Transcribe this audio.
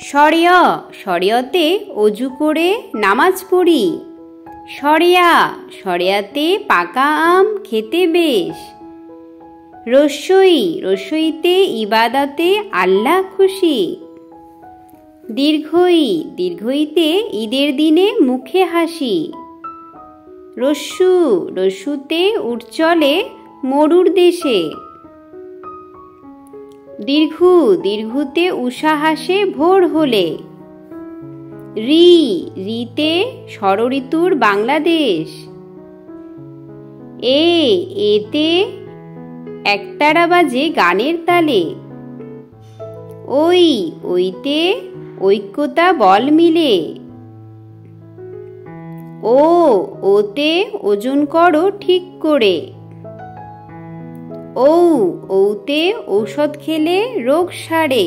সরেয় সরেয়তে অজু করে নামাজ পড়ি। সরেয়া সরেয়াতে পাকা আম খেতে বেশ। রস্যই রস্যইতে ইবাদতে আল্লাহ খুশি। দীর্ঘই দীর্ঘইতে ঈদের দিনে মুখে হাসি। রস্যু রস্যুতে উট চলে মরুর দেশে। দীর্ঘু দীর্ঘুতে উষা হাসে ভোর হলে। রি রিতে ষড়ঋতুর বাংলাদেশ। এতে একতারা বাজে গানের তালে। ওইতে ঐক্যতা বল মিলে। ওতে ওজন করো ঠিক করে। ঔতে ঔষধ খেলে রোগ সারে।